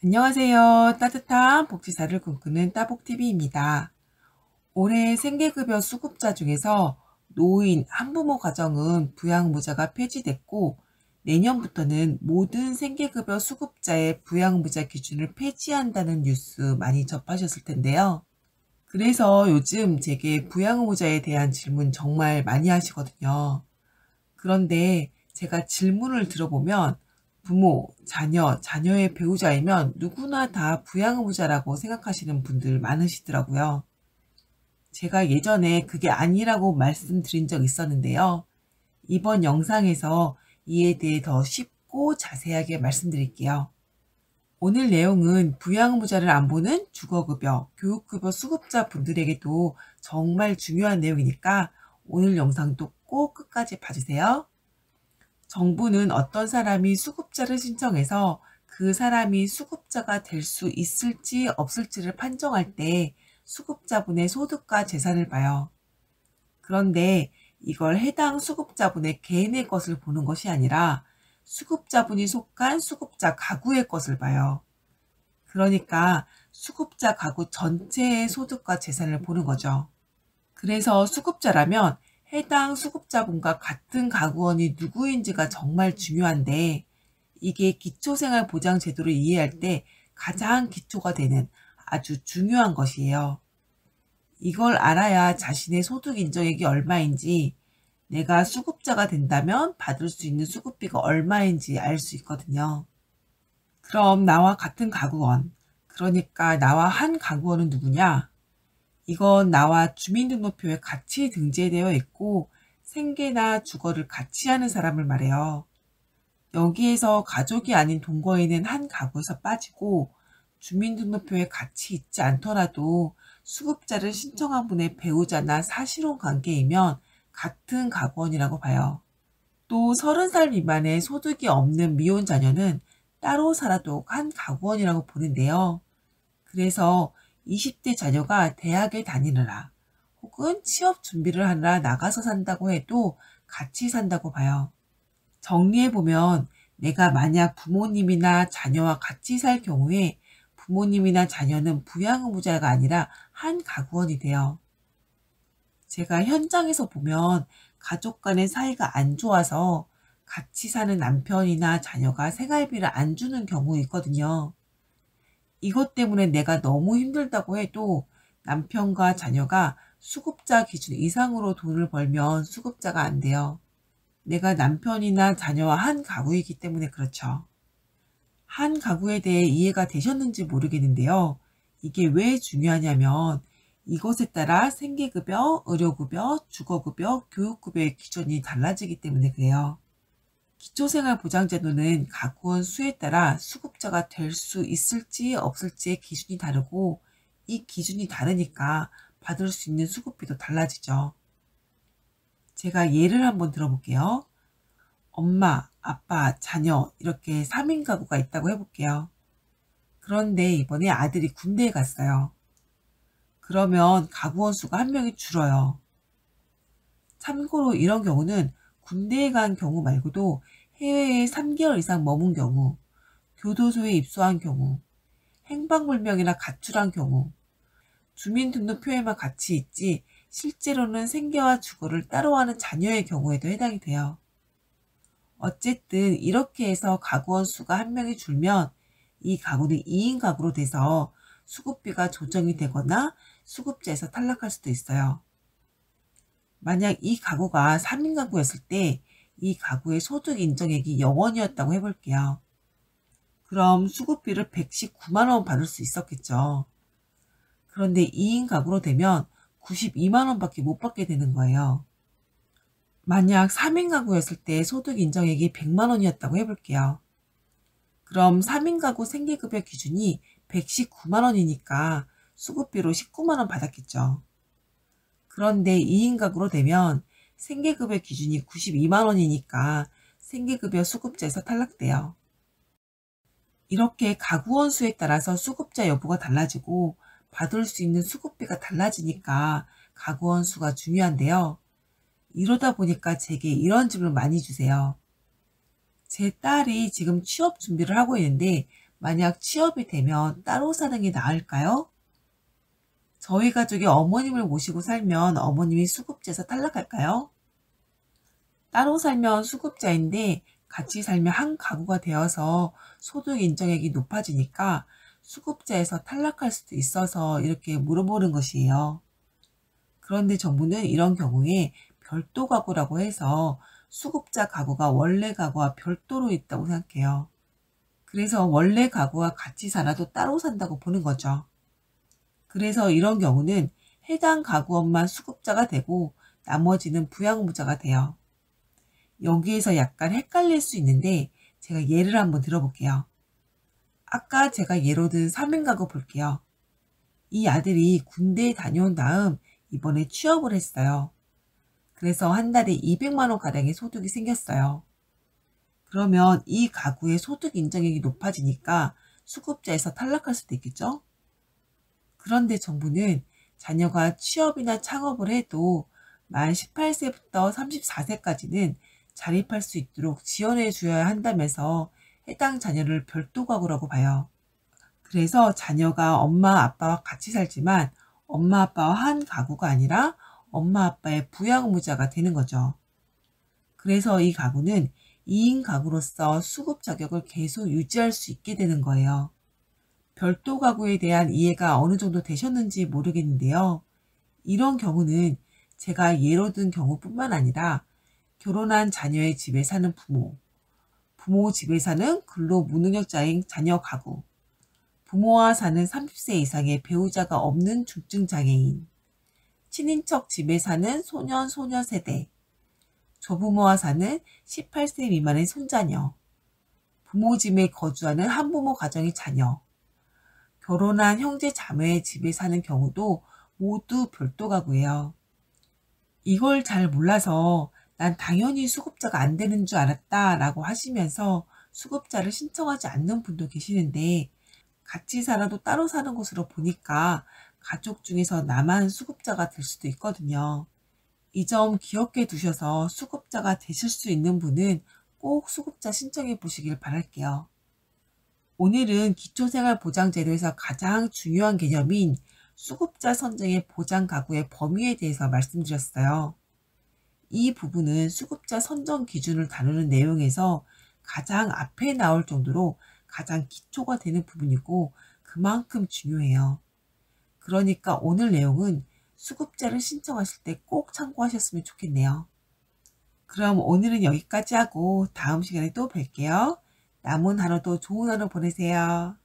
안녕하세요. 따뜻한 복지사를 꿈꾸는 따복TV입니다. 올해 생계급여 수급자 중에서 노인, 한부모 가정은 부양무자가 폐지됐고 내년부터는 모든 생계급여 수급자의 부양무자 기준을 폐지한다는 뉴스 많이 접하셨을 텐데요. 그래서 요즘 제게 부양무자에 대한 질문 정말 많이 하시거든요. 그런데 제가 질문을 들어보면 부모, 자녀, 자녀의 배우자이면 누구나 다 부양의무자라고 생각하시는 분들 많으시더라고요. 제가 예전에 그게 아니라고 말씀드린 적 있었는데요. 이번 영상에서 이에 대해 더 쉽고 자세하게 말씀드릴게요. 오늘 내용은 부양의무자를 안 보는 주거급여, 교육급여 수급자 분들에게도 정말 중요한 내용이니까 오늘 영상도 꼭 끝까지 봐주세요. 정부는 어떤 사람이 수급자를 신청해서 그 사람이 수급자가 될 수 있을지 없을지를 판정할 때 수급자분의 소득과 재산을 봐요. 그런데 이걸 해당 수급자분의 개인의 것을 보는 것이 아니라 수급자분이 속한 수급자 가구의 것을 봐요. 그러니까 수급자 가구 전체의 소득과 재산을 보는 거죠. 그래서 수급자라면 해당 수급자분과 같은 가구원이 누구인지가 정말 중요한데 이게 기초생활보장제도를 이해할 때 가장 기초가 되는 아주 중요한 것이에요. 이걸 알아야 자신의 소득 인정액이 얼마인지, 내가 수급자가 된다면 받을 수 있는 수급비가 얼마인지 알 수 있거든요. 그럼 나와 같은 가구원, 그러니까 나와 한 가구원은 누구냐? 이건 나와 주민등록표에 같이 등재되어 있고 생계나 주거를 같이 하는 사람을 말해요. 여기에서 가족이 아닌 동거인은 한 가구에서 빠지고 주민등록표에 같이 있지 않더라도 수급자를 신청한 분의 배우자나 사실혼 관계이면 같은 가구원이라고 봐요. 또 30살 미만의 소득이 없는 미혼 자녀는 따로 살아도 한 가구원이라고 보는데요. 그래서 20대 자녀가 대학에 다니느라 혹은 취업 준비를 하느라 나가서 산다고 해도 같이 산다고 봐요. 정리해보면 내가 만약 부모님이나 자녀와 같이 살 경우에 부모님이나 자녀는 부양의무자가 아니라 한 가구원이 돼요. 제가 현장에서 보면 가족 간의 사이가 안 좋아서 같이 사는 남편이나 자녀가 생활비를 안 주는 경우 있거든요. 이것 때문에 내가 너무 힘들다고 해도 남편과 자녀가 수급자 기준 이상으로 돈을 벌면 수급자가 안 돼요. 내가 남편이나 자녀와 한 가구이기 때문에 그렇죠. 한 가구에 대해 이해가 되셨는지 모르겠는데요. 이게 왜 중요하냐면 이것에 따라 생계급여, 의료급여, 주거급여, 교육급여의 기준이 달라지기 때문에 그래요. 기초생활보장제도는 가구원 수에 따라 수급자가 될 수 있을지 없을지의 기준이 다르고 이 기준이 다르니까 받을 수 있는 수급비도 달라지죠. 제가 예를 한번 들어볼게요. 엄마, 아빠, 자녀 이렇게 3인 가구가 있다고 해볼게요. 그런데 이번에 아들이 군대에 갔어요. 그러면 가구원 수가 한 명이 줄어요. 참고로 이런 경우는 군대에 간 경우 말고도 해외에 3개월 이상 머문 경우, 교도소에 입소한 경우, 행방불명이나 가출한 경우, 주민등록표에만 같이 있지 실제로는 생계와 주거를 따로 하는 자녀의 경우에도 해당이 돼요. 어쨌든 이렇게 해서 가구원 수가 한 명이 줄면 이 가구는 2인 가구로 돼서 수급비가 조정이 되거나 수급자에서 탈락할 수도 있어요. 만약 이 가구가 3인 가구였을 때 이 가구의 소득 인정액이 0원이었다고 해볼게요. 그럼 수급비를 119만 원 받을 수 있었겠죠. 그런데 2인 가구로 되면 92만 원밖에 못 받게 되는 거예요. 만약 3인 가구였을 때 소득 인정액이 100만 원이었다고 해볼게요. 그럼 3인 가구 생계급여 기준이 119만 원이니까 수급비로 19만 원 받았겠죠. 그런데 2인 가구로 되면 생계급여 기준이 92만 원이니까 생계급여 수급자에서 탈락돼요. 이렇게 가구원 수에 따라서 수급자 여부가 달라지고 받을 수 있는 수급비가 달라지니까 가구원 수가 중요한데요. 이러다 보니까 제게 이런 질문 많이 주세요. 제 딸이 지금 취업 준비를 하고 있는데 만약 취업이 되면 따로 사는 게 나을까요? 저희 가족이 어머님을 모시고 살면 어머님이 수급자에서 탈락할까요? 따로 살면 수급자인데 같이 살면 한 가구가 되어서 소득 인정액이 높아지니까 수급자에서 탈락할 수도 있어서 이렇게 물어보는 것이에요. 그런데 정부는 이런 경우에 별도 가구라고 해서 수급자 가구가 원래 가구와 별도로 있다고 생각해요. 그래서 원래 가구와 같이 살아도 따로 산다고 보는 거죠. 그래서 이런 경우는 해당 가구원만 수급자가 되고 나머지는 부양무자가 돼요. 여기에서 약간 헷갈릴 수 있는데 제가 예를 한번 들어볼게요. 아까 제가 예로 든 3인 가구 볼게요. 이 아들이 군대에 다녀온 다음 이번에 취업을 했어요. 그래서 한 달에 200만 원 가량의 소득이 생겼어요. 그러면 이 가구의 소득 인정액이 높아지니까 수급자에서 탈락할 수도 있겠죠? 그런데 정부는 자녀가 취업이나 창업을 해도 만 18세부터 34세까지는 자립할 수 있도록 지원해 주어야 한다면서 해당 자녀를 별도 가구라고 봐요. 그래서 자녀가 엄마 아빠와 같이 살지만 엄마 아빠와 한 가구가 아니라 엄마 아빠의 부양무자가 되는 거죠. 그래서 이 가구는 2인 가구로서 수급 자격을 계속 유지할 수 있게 되는 거예요. 별도 가구에 대한 이해가 어느 정도 되셨는지 모르겠는데요. 이런 경우는 제가 예로 든 경우뿐만 아니라 결혼한 자녀의 집에 사는 부모, 부모 집에 사는 근로 무능력자인 자녀 가구, 부모와 사는 30세 이상의 배우자가 없는 중증 장애인, 친인척 집에 사는 소년, 소녀 세대, 조부모와 사는 18세 미만의 손자녀, 부모 집에 거주하는 한부모 가정의 자녀, 결혼한 형제 자매의 집에 사는 경우도 모두 별도 가구예요. 이걸 잘 몰라서 난 당연히 수급자가 안 되는 줄 알았다 라고 하시면서 수급자를 신청하지 않는 분도 계시는데 같이 살아도 따로 사는 것으로 보니까 가족 중에서 나만 수급자가 될 수도 있거든요. 이 점 기억해 두셔서 수급자가 되실 수 있는 분은 꼭 수급자 신청해 보시길 바랄게요. 오늘은 기초생활보장제도에서 가장 중요한 개념인 수급자 선정의 보장 가구의 범위에 대해서 말씀드렸어요. 이 부분은 수급자 선정 기준을 다루는 내용에서 가장 앞에 나올 정도로 가장 기초가 되는 부분이고 그만큼 중요해요. 그러니까 오늘 내용은 수급자를 신청하실 때 꼭 참고하셨으면 좋겠네요. 그럼 오늘은 여기까지 하고 다음 시간에 또 뵐게요. 남은 하루도 좋은 하루 보내세요.